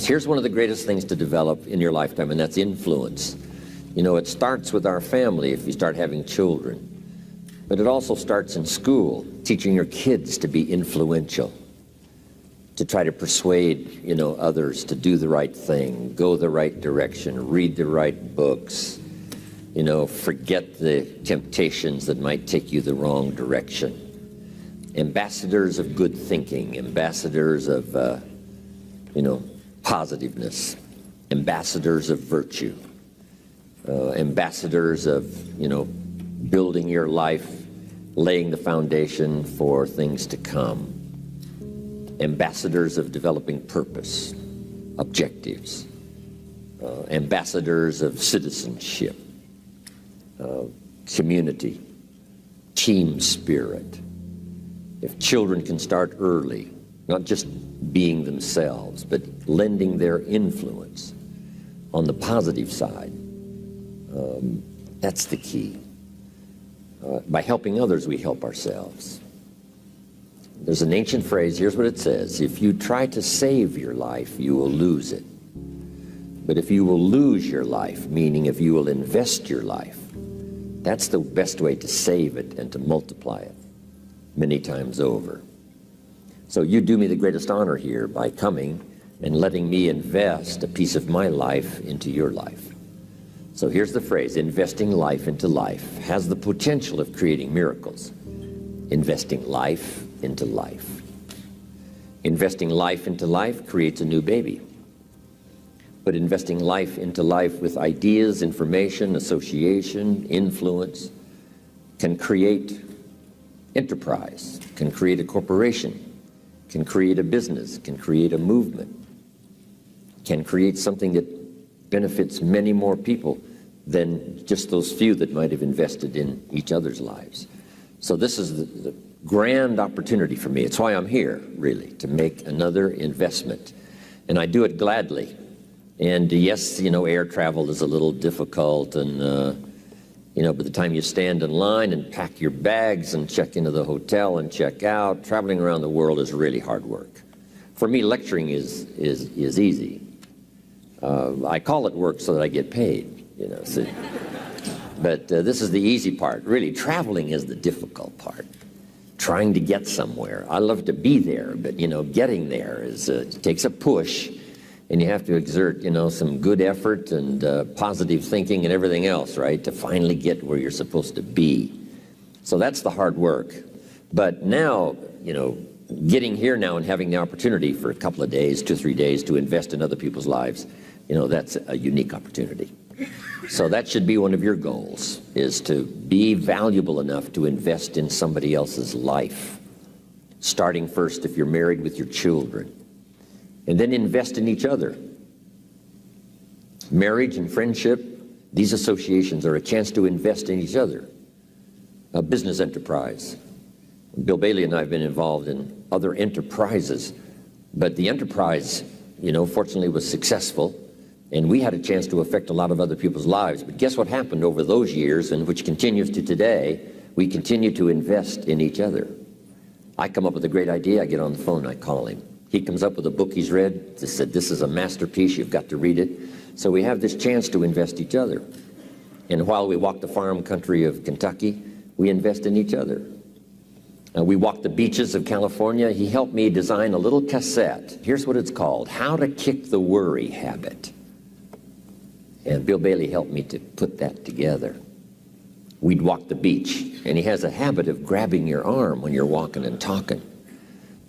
Here's one of the greatest things to develop in your lifetime, and that's influence. You know, it starts with our family if you start having children, but it also starts in school, teaching your kids to be influential, to try to persuade, you know, others to do the right thing, go the right direction, read the right books, you know, forget the temptations that might take you the wrong direction. Ambassadors of good thinking, ambassadors of, you know, positiveness, ambassadors of virtue, ambassadors of, you know, building your life, laying the foundation for things to come, ambassadors of developing purpose, objectives, ambassadors of citizenship, community, team spirit. If children can start early, not just being themselves, but lending their influence on the positive side, that's the key. By helping others, we help ourselves. There's an ancient phrase, here's what it says: if you try to save your life, you will lose it. But if you will lose your life, meaning if you will invest your life, that's the best way to save it and to multiply it many times over. So you do me the greatest honor here by coming and letting me invest a piece of my life into your life. So here's the phrase: investing life into life has the potential of creating miracles. Investing life into life. Investing life into life creates a new baby. But investing life into life with ideas, information, association, influence can create enterprise, can create a corporation, can create a business, can create a movement, can create something that benefits many more people than just those few that might have invested in each other's lives. So this is the grand opportunity for me. It's why I'm here, really, to make another investment. And I do it gladly. And yes, you know, air travel is a little difficult, and you know, by the time you stand in line and pack your bags and check into the hotel and check out, traveling around the world is really hard work. For me, lecturing is easy. I call it work so that I get paid, you know. So, but this is the easy part. Really, traveling is the difficult part. Trying to get somewhere. I love to be there, but you know, getting there is it takes a push. And you have to exert, you know, some good effort and positive thinking and everything else, right, to finally get where you're supposed to be. So that's the hard work. But now, you know, getting here now and having the opportunity for a couple of days, 2 or 3 days, to invest in other people's lives, you know, that's a unique opportunity. So that should be one of your goals, is to be valuable enough to invest in somebody else's life, starting first if you're married with your children. And then invest in each other. Marriage and friendship, these associations are a chance to invest in each other. A business enterprise. Bill Bailey and I have been involved in other enterprises, but the enterprise, you know, fortunately was successful, and we had a chance to affect a lot of other people's lives. But guess what happened over those years, and which continues to today? We continue to invest in each other. I come up with a great idea, I get on the phone, I call him. He comes up with a book he's read, said, this is a masterpiece, you've got to read it. So we have this chance to invest each other. And while we walk the farm country of Kentucky, we invest in each other. We walk the beaches of California. He helped me design a little cassette. Here's what it's called: How to Kick the Worry Habit. And Bill Bailey helped me to put that together. We'd walk the beach, and he has a habit of grabbing your arm when you're walking and talking.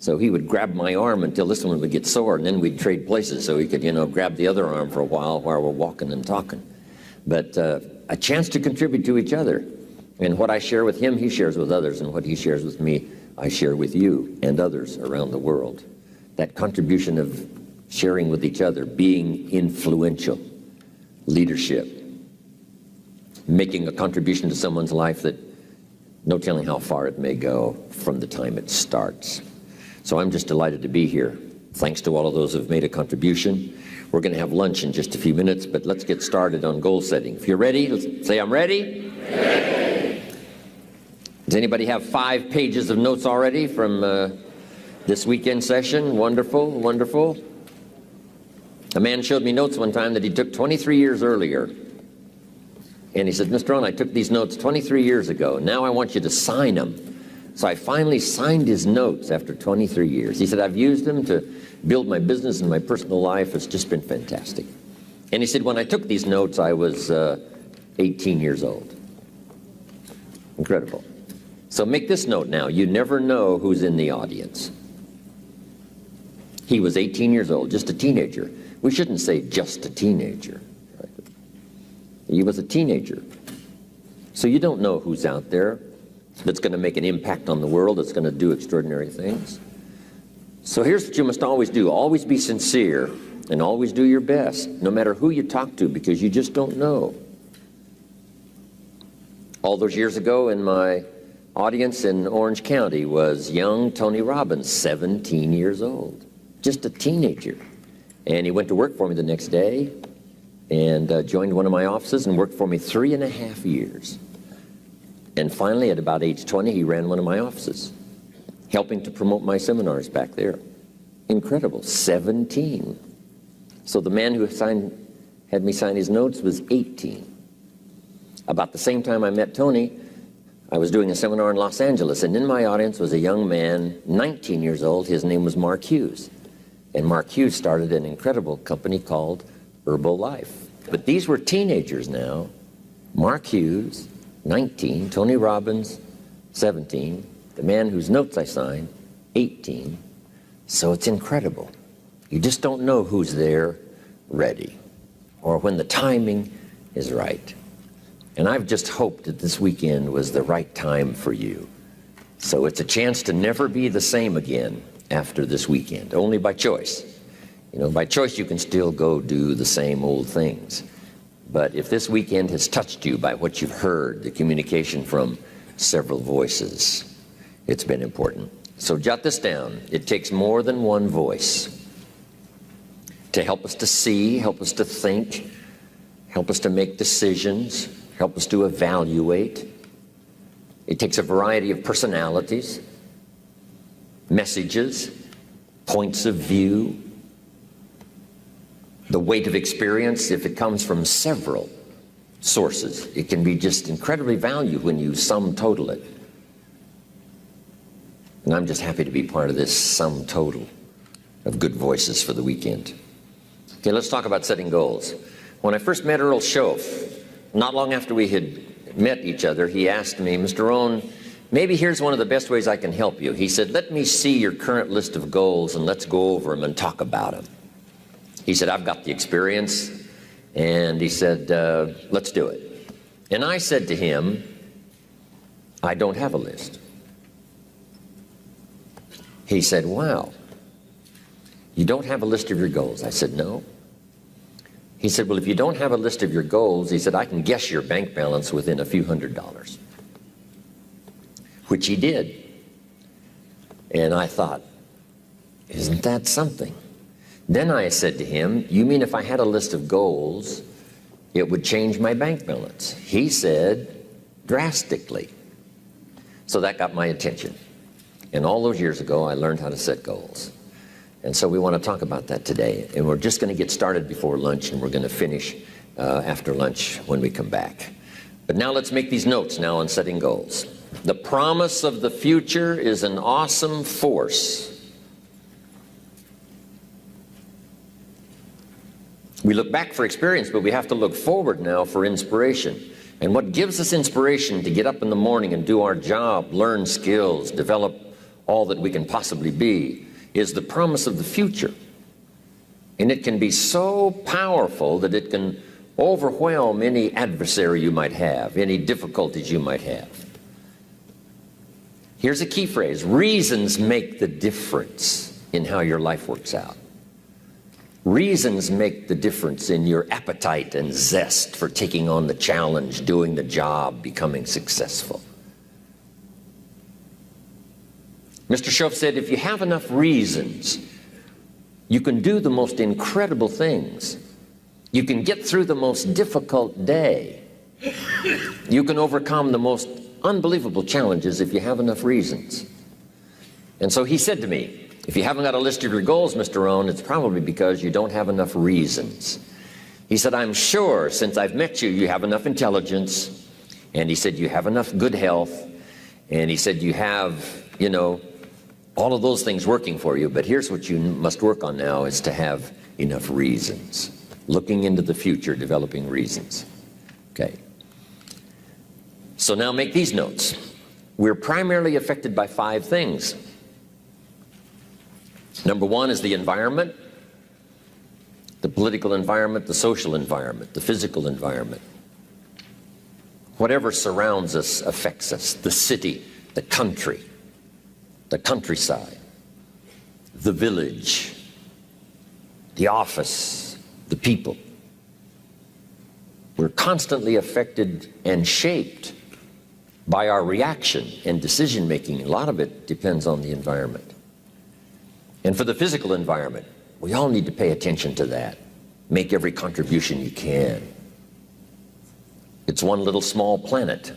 So he would grab my arm until this one would get sore, and then we'd trade places so he could, you know, grab the other arm for a while we're walking and talking. But a chance to contribute to each other. And what I share with him, he shares with others, and what he shares with me, I share with you and others around the world. That contribution of sharing with each other, being influential, leadership, making a contribution to someone's life that no telling how far it may go from the time it starts. So I'm just delighted to be here. Thanks to all of those who have made a contribution. We're going to have lunch in just a few minutes, but let's get started on goal setting. If you're ready, let's say, I'm ready. Ready. Does anybody have 5 pages of notes already from this weekend session? Wonderful, wonderful. A man showed me notes one time that he took 23 years earlier. And he said, Mr. Rohn, I took these notes 23 years ago. Now I want you to sign them. So I finally signed his notes after 23 years. He said, I've used them to build my business and my personal life. It's just been fantastic. And he said, when I took these notes, I was 18 years old. Incredible. So make this note now. You never know who's in the audience. He was 18 years old, just a teenager. We shouldn't say just a teenager. Right? He was a teenager. So you don't know who's out there that's going to make an impact on the world, that's going to do extraordinary things. So here's what you must always do. Always be sincere and always do your best, no matter who you talk to, because you just don't know. All those years ago in my audience in Orange County was young Tony Robbins, 17 years old, just a teenager. And he went to work for me the next day and joined one of my offices and worked for me 3.5 years. And finally, at about age 20, he ran one of my offices, helping to promote my seminars back there. Incredible, 17. So the man who had me sign his notes was 18. About the same time I met Tony, I was doing a seminar in Los Angeles, and in my audience was a young man, 19 years old. His name was Mark Hughes. And Mark Hughes started an incredible company called Herbalife. But these were teenagers now. Mark Hughes, 19, Tony Robbins, 17, the man whose notes I signed, 18. So it's incredible. You just don't know who's there ready or when the timing is right. And I've just hoped that this weekend was the right time for you. So it's a chance to never be the same again after this weekend, only by choice. You know, by choice you can still go do the same old things. But if this weekend has touched you by what you've heard, the communication from several voices, it's been important. So jot this down. It takes more than one voice to help us to see, help us to think, help us to make decisions, help us to evaluate. It takes a variety of personalities, messages, points of view, the weight of experience. If it comes from several sources, it can be just incredibly valuable when you sum total it. And I'm just happy to be part of this sum total of good voices for the weekend. Okay, let's talk about setting goals. When I first met Earl Schoaf, not long after we had met each other, he asked me, Mr. Rohn, maybe here's one of the best ways I can help you. He said, let me see your current list of goals and let's go over them and talk about them. He said, I've got the experience. And he said, let's do it. And I said to him, I don't have a list. He said, wow, you don't have a list of your goals? I said, no. He said, well, if you don't have a list of your goals, he said, I can guess your bank balance within a few $100s, which he did. And I thought, isn't that something? Then I said to him, you mean if I had a list of goals, it would change my bank balance? He said, drastically. So that got my attention. And all those years ago, I learned how to set goals. And so we want to talk about that today. And we're just going to get started before lunch, and we're going to finish after lunch when we come back. But now let's make these notes now on setting goals. The promise of the future is an awesome force. We look back for experience, but we have to look forward now for inspiration. And what gives us inspiration to get up in the morning and do our job, learn skills, develop all that we can possibly be, is the promise of the future. And it can be so powerful that it can overwhelm any adversary you might have, any difficulties you might have. Here's a key phrase: reasons make the difference in how your life works out. Reasons make the difference in your appetite and zest for taking on the challenge, doing the job, becoming successful. Mr. Schoaf said, if you have enough reasons, you can do the most incredible things. You can get through the most difficult day. You can overcome the most unbelievable challenges if you have enough reasons. And so he said to me, If you haven't got a list of your goals, Mr. Rohn, it's probably because you don't have enough reasons. He said, I'm sure since I've met you, you have enough intelligence. And he said, you have enough good health. And he said, you have, you know, all of those things working for you. But here's what you must work on now is to have enough reasons. Looking into the future, developing reasons. Okay. So now make these notes. We're primarily affected by 5 things. Number 1 is the environment, the political environment, the social environment, the physical environment. Whatever surrounds us affects us. The city, the country, the countryside, the village, the office, the people. We're constantly affected and shaped by our reaction and decision making. A lot of it depends on the environment. And for the physical environment, we all need to pay attention to that. Make every contribution you can. It's one little small planet.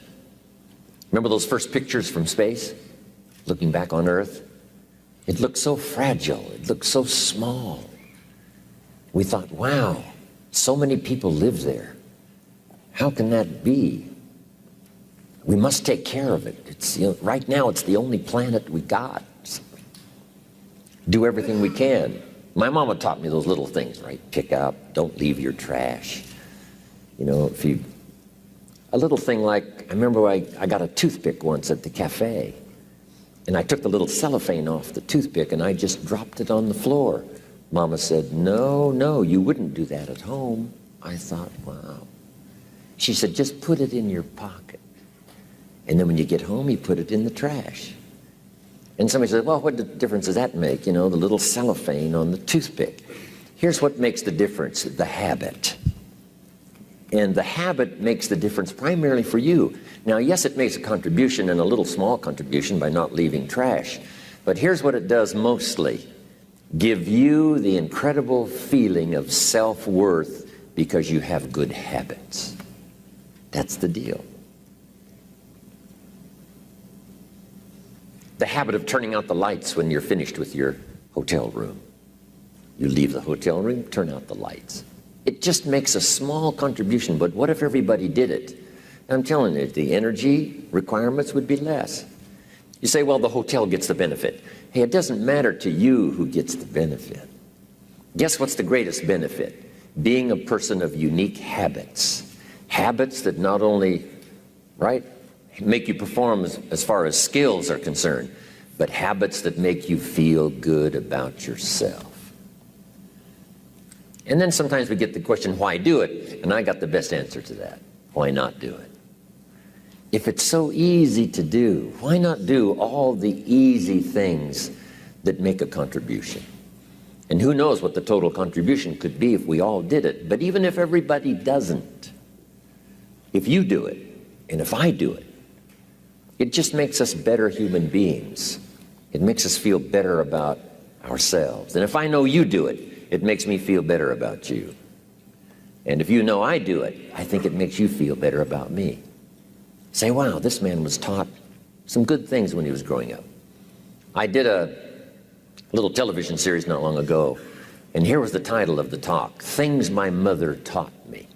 Remember those first pictures from space? Looking back on Earth? It looked so fragile. It looked so small. We thought, wow, so many people live there. How can that be? We must take care of it. It's, you know, right now, it's the only planet we got. Do everything we can. My mama taught me those little things, right? Pick up, don't leave your trash. You know, if you, a little thing like, I remember I got a toothpick once at the cafe, and I took the little cellophane off the toothpick and I just dropped it on the floor. Mama said, no, no, you wouldn't do that at home. I thought, wow. She said, just put it in your pocket. And then when you get home, you put it in the trash. And somebody said, well, what difference does that make? You know, the little cellophane on the toothpick. Here's what makes the difference, the habit. And the habit makes the difference primarily for you. Now, yes, it makes a contribution, and a little small contribution by not leaving trash. But here's what it does mostly. Give you the incredible feeling of self-worth because you have good habits. That's the deal. The habit of turning out the lights when you're finished with your hotel room. You leave the hotel room, turn out the lights. It just makes a small contribution, but what if everybody did it? I'm telling you, the energy requirements would be less. You say, well, the hotel gets the benefit. Hey, it doesn't matter to you who gets the benefit. Guess what's the greatest benefit? Being a person of unique habits. Habits that not only, right, make you perform as far as skills are concerned, but habits that make you feel good about yourself. And then sometimes we get the question, why do it? And I got the best answer to that. Why not do it? If it's so easy to do, why not do all the easy things that make a contribution? And who knows what the total contribution could be if we all did it. But even if everybody doesn't, if you do it, and if I do it, it just makes us better human beings. It makes us feel better about ourselves. And if I know you do it, it makes me feel better about you. And if you know I do it, I think it makes you feel better about me. Say, wow, this man was taught some good things when he was growing up. I did a little television series not long ago, and here was the title of the talk, Things My Mother Taught Me.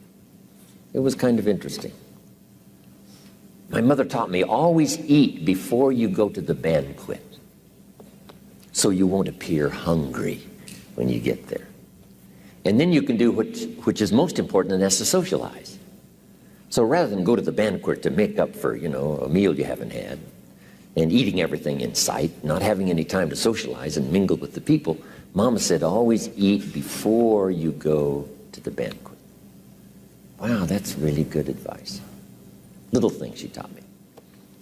It was kind of interesting. My mother taught me, always eat before you go to the banquet, so you won't appear hungry when you get there. And then you can do which is most important, and that's to socialize. So rather than go to the banquet to make up for, you know, a meal you haven't had, and eating everything in sight, not having any time to socialize and mingle with the people, Mama said, always eat before you go to the banquet. Wow, that's really good advice. Little things she taught me.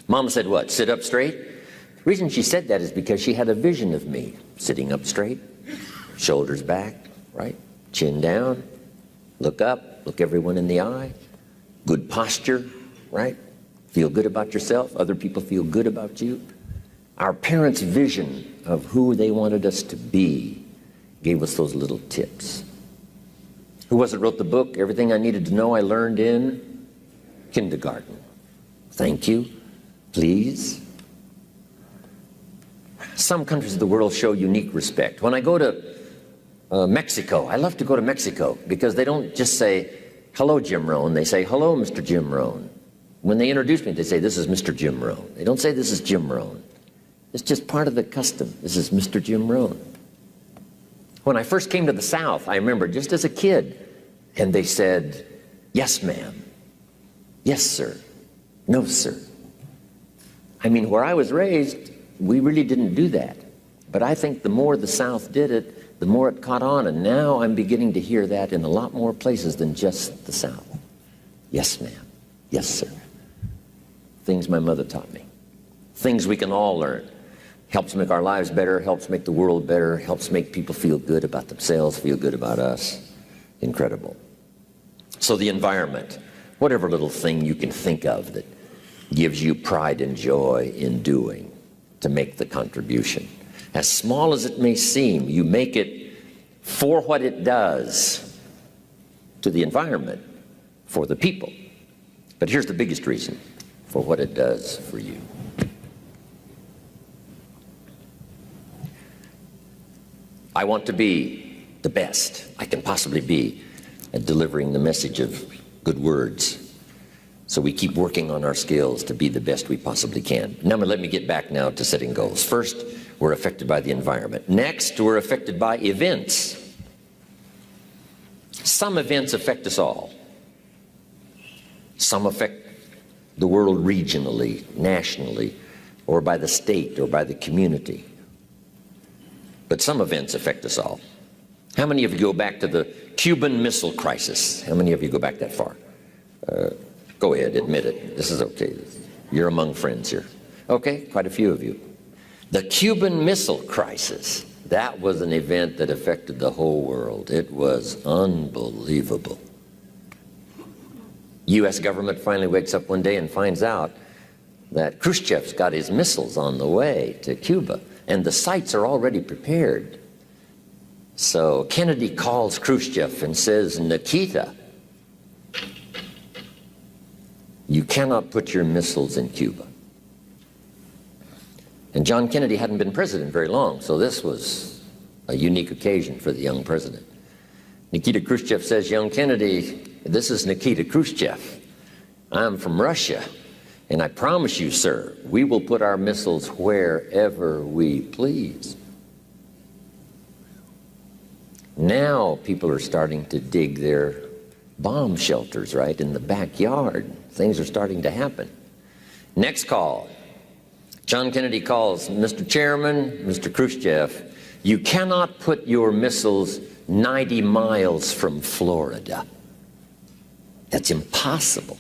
Mama said what? Sit up straight? The reason she said that is because she had a vision of me sitting up straight, shoulders back, right? Chin down, look up, look everyone in the eye, good posture, right? Feel good about yourself, other people feel good about you. Our parents' vision of who they wanted us to be gave us those little tips. Who was it wrote the book, Everything I Needed to Know I Learned in Kindergarten? Thank you, please. Some countries of the world show unique respect. When I go to Mexico, I love to go to Mexico because they don't just say, hello, Jim Rohn. They say, hello, Mr. Jim Rohn. When they introduce me, they say, this is Mr. Jim Rohn. They don't say, this is Jim Rohn. It's just part of the custom. This is Mr. Jim Rohn. When I first came to the South, I remember just as a kid, and they said, yes, ma'am. Yes, sir. No, sir. I mean, where I was raised, we really didn't do that. But I think the more the South did it, the more it caught on. And now I'm beginning to hear that in a lot more places than just the South. Yes, ma'am. Yes, sir. Things my mother taught me. Things we can all learn. Helps make our lives better, helps make the world better, helps make people feel good about themselves, feel good about us. Incredible. So the environment, whatever little thing you can think of that gives you pride and joy in doing to make the contribution. As small as it may seem, you make it for what it does to the environment, for the people. But here's the biggest reason, for what it does for you. I want to be the best I can possibly be at delivering the message of good words. So we keep working on our skills to be the best we possibly can. Now let me get back now to setting goals. First, we're affected by the environment. Next, we're affected by events. Some events affect us all. Some affect the world regionally, nationally, or by the state or by the community. But some events affect us all. How many of you go back to the Cuban Missile Crisis? How many of you go back that far? Go ahead, admit it. This is okay. You're among friends here. Okay, quite a few of you. The Cuban Missile Crisis, that was an event that affected the whole world. It was unbelievable. U.S. government finally wakes up one day and finds out that Khrushchev's got his missiles on the way to Cuba, and the sites are already prepared. So Kennedy calls Khrushchev and says, Nikita, you cannot put your missiles in Cuba. And John Kennedy hadn't been president very long, so this was a unique occasion for the young president. Nikita Khrushchev says, young Kennedy, this is Nikita Khrushchev. I'm from Russia, and I promise you, sir, we will put our missiles wherever we please. Now people are starting to dig their bomb shelters, right, in the backyard. Things are starting to happen. Next call. John Kennedy calls, Mr. Chairman, Mr. Khrushchev, you cannot put your missiles 90 miles from Florida. That's impossible.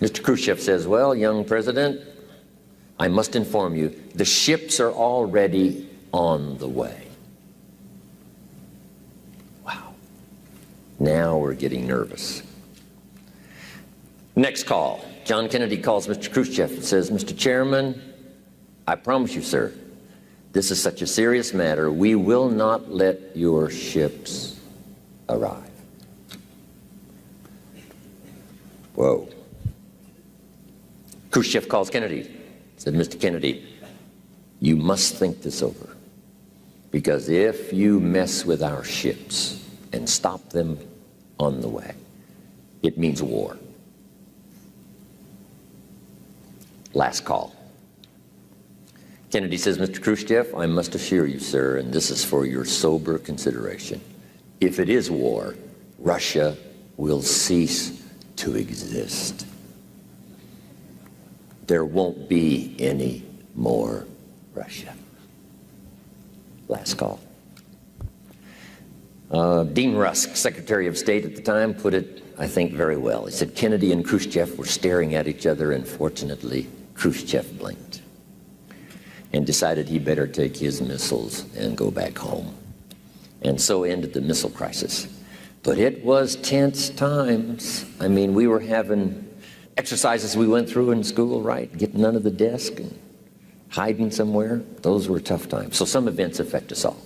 Mr. Khrushchev says, well, young president, I must inform you, the ships are already on the way. Wow. Now we're getting nervous. Next call. John Kennedy calls Mr. Khrushchev and says, Mr. Chairman, I promise you, sir, this is such a serious matter, we will not let your ships arrive. Whoa. Khrushchev calls Kennedy, said, Mr. Kennedy, you must think this over, because if you mess with our ships and stop them on the way, it means war. Last call. Kennedy says, Mr. Khrushchev, I must assure you, sir, and this is for your sober consideration, if it is war, Russia will cease to exist. There won't be any more Russia. Last call. Dean Rusk, Secretary of State at the time, put it, I think, very well. He said Kennedy and Khrushchev were staring at each other, and fortunately, Khrushchev blinked and decided he better take his missiles and go back home. And so ended the missile crisis. But it was tense times. I mean, we were having exercises we went through in school, right? Getting under the desk and hiding somewhere. Those were tough times. So some events affect us all.